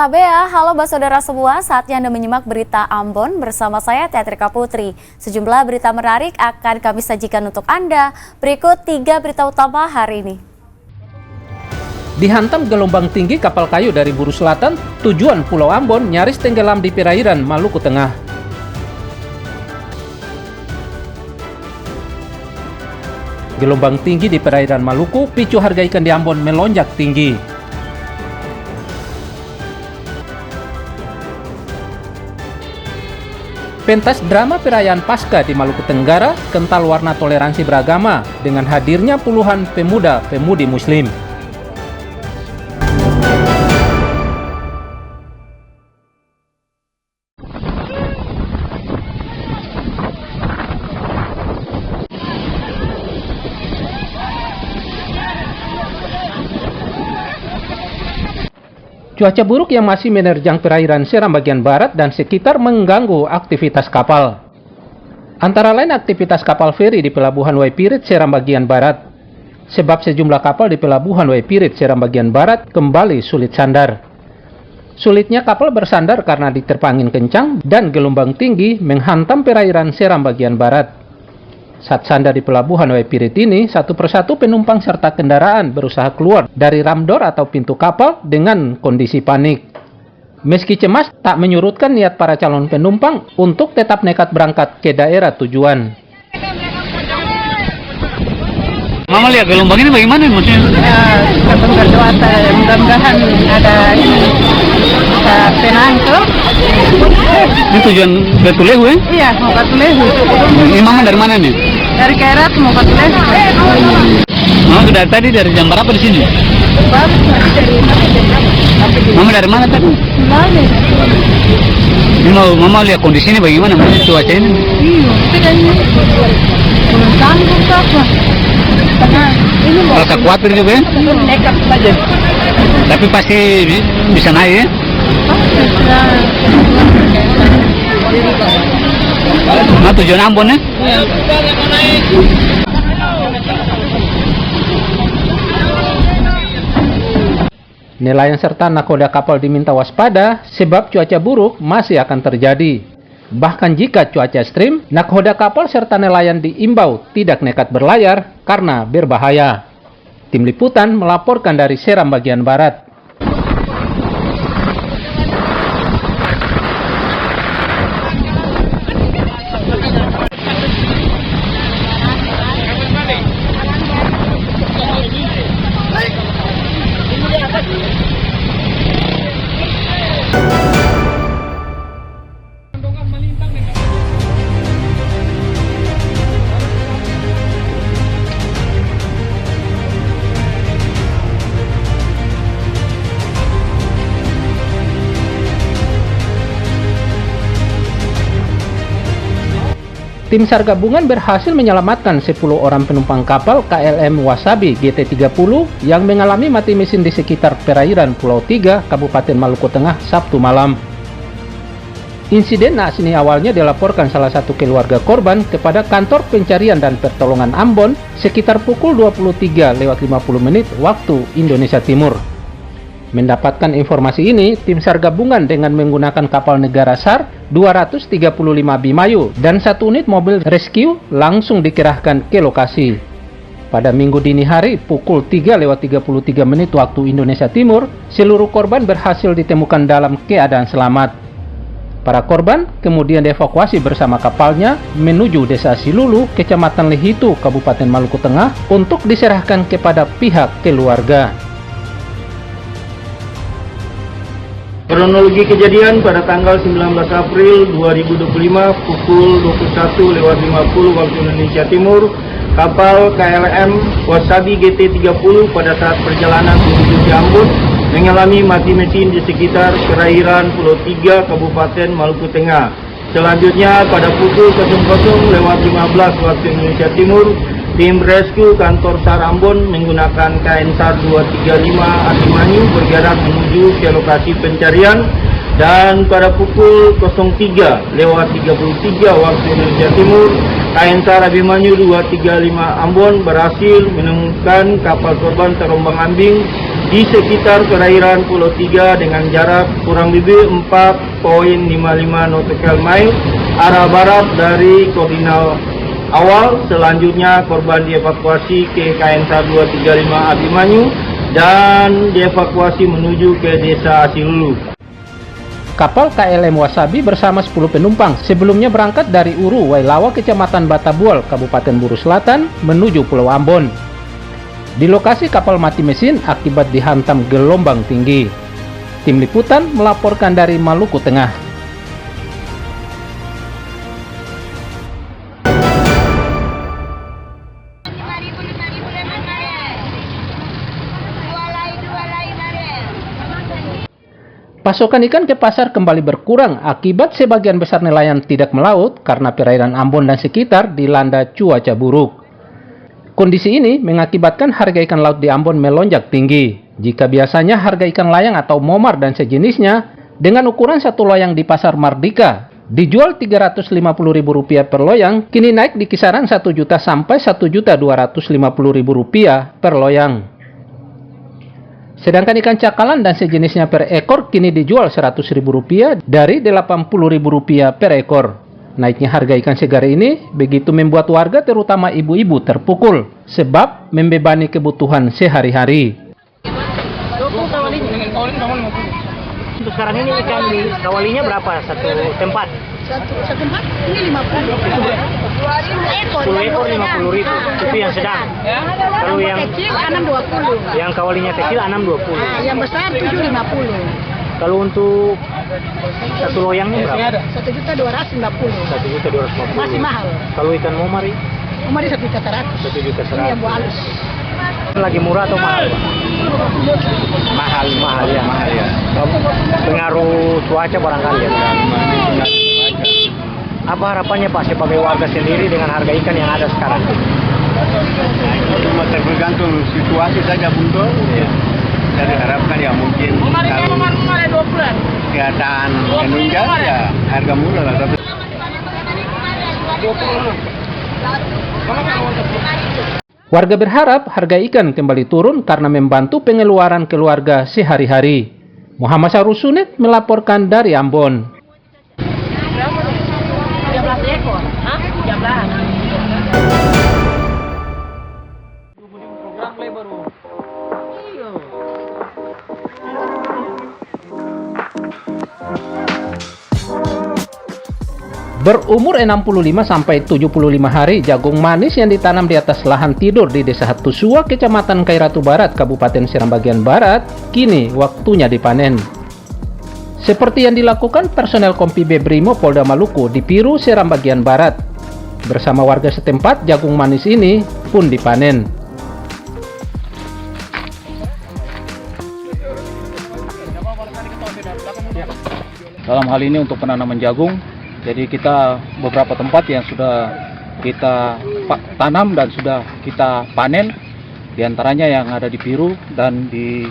Tabea, halo saudara semua, saatnya Anda menyimak berita Ambon bersama saya Teatrika Putri. Sejumlah berita menarik akan kami sajikan untuk Anda. Berikut 3 berita utama hari ini. Dihantam gelombang tinggi kapal kayu dari Buru Selatan, tujuan Pulau Ambon nyaris tenggelam di perairan Maluku Tengah. Gelombang tinggi di perairan Maluku picu harga ikan di Ambon melonjak tinggi. Pentas drama perayaan Paskah di Maluku Tenggara kental warna toleransi beragama dengan hadirnya puluhan pemuda-pemudi Muslim. Cuaca buruk yang masih menerjang perairan Seram bagian barat dan sekitar mengganggu aktivitas kapal. Antara lain aktivitas kapal feri di Pelabuhan Waipirit Seram bagian barat. Sebab sejumlah kapal di Pelabuhan Waipirit Seram bagian barat kembali sulit sandar. Sulitnya kapal bersandar karena diterpa angin kencang dan gelombang tinggi menghantam perairan Seram bagian barat. Saat sandar di Pelabuhan Waipirit ini, satu persatu penumpang serta kendaraan berusaha keluar dari ramdor atau pintu kapal dengan kondisi panik. Meski cemas, tak menyurutkan niat para calon penumpang untuk tetap nekat berangkat ke daerah tujuan. Mama lihat gelombang ini bagaimana maksudnya? Ya, berdoa mudah-mudahan ada ini bisa tenang tuh. Ini tujuan Batulehu ya? Iya, mau Batulehu. Ini mama dari mana nih? Dari Kairat mau Batulehu. Mama sudah tadi dari jam berapa di sini? Baru dari Mama dari mana tadi? Lali. Ini mama lihat kondisi ini bagaimana maksudnya cuaca ini? Iya, bedanya. Belum sanggup apa. Ini mau Rasa khawatir juga ya? nekat saja. Tapi pasti bisa naik ya? Nah tujuan Ambon ya? Nelayan serta nakoda kapal diminta waspada sebab cuaca buruk masih akan terjadi. Bahkan jika cuaca ekstrim, nakoda kapal serta nelayan diimbau tidak nekat berlayar karena berbahaya. Tim Liputan melaporkan dari Seram bagian barat. Tim SAR gabungan berhasil menyelamatkan 10 orang penumpang kapal KLM Wasabi GT30 yang mengalami mati mesin di sekitar perairan Pulau 3, Kabupaten Maluku Tengah, Sabtu malam. Insiden naas ini awalnya dilaporkan salah satu keluarga korban kepada Kantor Pencarian dan Pertolongan Ambon sekitar pukul 23.50 waktu Indonesia Timur. Mendapatkan informasi ini, tim SAR gabungan dengan menggunakan kapal negara SAR 235 Bimayu dan 1 unit mobil rescue langsung dikerahkan ke lokasi. Pada Minggu dini hari pukul 3.33 waktu Indonesia Timur, seluruh korban berhasil ditemukan dalam keadaan selamat. Para korban kemudian dievakuasi bersama kapalnya menuju Desa Silulu, Kecamatan Lehitu, Kabupaten Maluku Tengah untuk diserahkan kepada pihak keluarga. Kronologi kejadian pada tanggal 19 April 2025 pukul 21.50 waktu Indonesia Timur, kapal KLM Wasabi GT30 pada saat perjalanan menuju Ambon mengalami mati mesin di sekitar perairan Pulau 3, Kabupaten Maluku Tengah. Selanjutnya pada pukul 00.15 waktu Indonesia Timur, tim rescue kantor SAR Ambon menggunakan KN SAR 235 Abimanyu bergerak menuju ke lokasi pencarian dan pada pukul 03.33 waktu Indonesia Timur, KN SAR Abimanyu 235 Ambon berhasil menemukan kapal korban terombang ambing di sekitar perairan Pulau 3 dengan jarak kurang lebih 4,55 nautical mile arah barat dari koordinat awal. Selanjutnya korban dievakuasi ke KN 235 Abimanyu dan dievakuasi menuju ke desa Asilulu. Kapal KLM Wasabi bersama 10 penumpang sebelumnya berangkat dari Uru, Wailawa, Kecamatan Batabual, Kabupaten Buru Selatan menuju Pulau Ambon. Di lokasi kapal mati mesin akibat dihantam gelombang tinggi. Tim Liputan melaporkan dari Maluku Tengah. Pasokan ikan ke pasar kembali berkurang akibat sebagian besar nelayan tidak melaut karena perairan Ambon dan sekitar dilanda cuaca buruk. Kondisi ini mengakibatkan harga ikan laut di Ambon melonjak tinggi. Jika biasanya harga ikan layang atau momar dan sejenisnya dengan ukuran satu loyang di pasar Mardika dijual Rp350.000 per loyang, kini naik di kisaran 1 juta sampai Rp1.250.000 per loyang. Sedangkan ikan cakalang dan sejenisnya per ekor kini dijual Rp100.000 dari Rp80.000 per ekor. Naiknya harga ikan segar ini begitu membuat warga terutama ibu-ibu terpukul sebab membebani kebutuhan sehari-hari. Untuk sekarang ini ikan di kawalinya berapa satu tempat? Satu tempat ini 50. 10 ekor 50.000. Itu yang sedang. Kalau yang kecil 620. yang kawalinya kecil 620. Yang besar 750. Kalau untuk satu loyangnya berapa? 1.250. 1.250. Masih mahal. Kalau ikan momari? Kemarin 1.100. 1.100. Ini yang buah halus. Lagi murah atau mahal? Mahal ya. Pengaruh cuaca barangkali ya. Apa harapannya Pak sebagai warga sendiri dengan harga ikan yang ada sekarang? Tergantung situasi saja Bung. Ya. Saya diharapkan ya mungkin kalau keadaan menunjang ya harga murah lah. Tapi Warga berharap harga ikan kembali turun karena membantu pengeluaran keluarga sehari-hari. Muhammad Sarusunet melaporkan dari Ambon. 13 ekor. 13. Berumur 65 sampai 75 hari, jagung manis yang ditanam di atas lahan tidur di Desa Hatusua, Kecamatan Kairatu Barat, Kabupaten Seram bagian Barat, kini waktunya dipanen. Seperti yang dilakukan personel Kompi Brimo Polda Maluku di Piru, Seram bagian Barat. Bersama warga setempat, jagung manis ini pun dipanen. Dalam hal ini untuk penanaman jagung, jadi kita beberapa tempat yang sudah kita tanam dan sudah kita panen, diantaranya yang ada di Piru dan di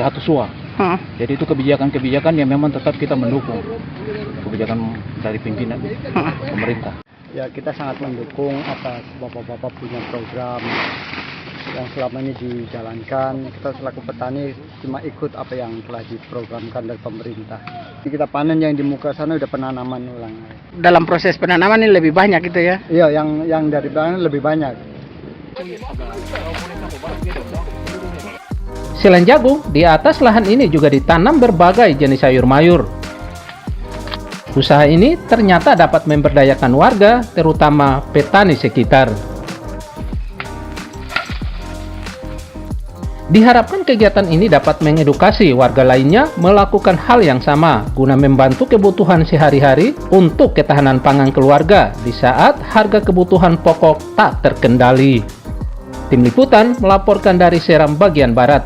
Hatusua. Jadi itu kebijakan-kebijakan yang memang tetap kita mendukung, kebijakan dari pimpinan pemerintah. Ya, kita sangat mendukung atas bapak-bapak punya program yang selama ini dijalankan. Kita selaku petani cuma ikut apa yang telah diprogramkan dari pemerintah. Jadi kita panen yang di muka sana udah penanaman ulang. Dalam proses penanaman ini lebih banyak gitu ya? Iya, yang dari belakang lebih banyak. Selain jagung, di atas lahan ini juga ditanam berbagai jenis sayur mayur. Usaha ini ternyata dapat memberdayakan warga, terutama petani sekitar. Diharapkan kegiatan ini dapat mengedukasi warga lainnya melakukan hal yang sama guna membantu kebutuhan sehari-hari untuk ketahanan pangan keluarga di saat harga kebutuhan pokok tak terkendali. Tim Liputan melaporkan dari Seram bagian Barat.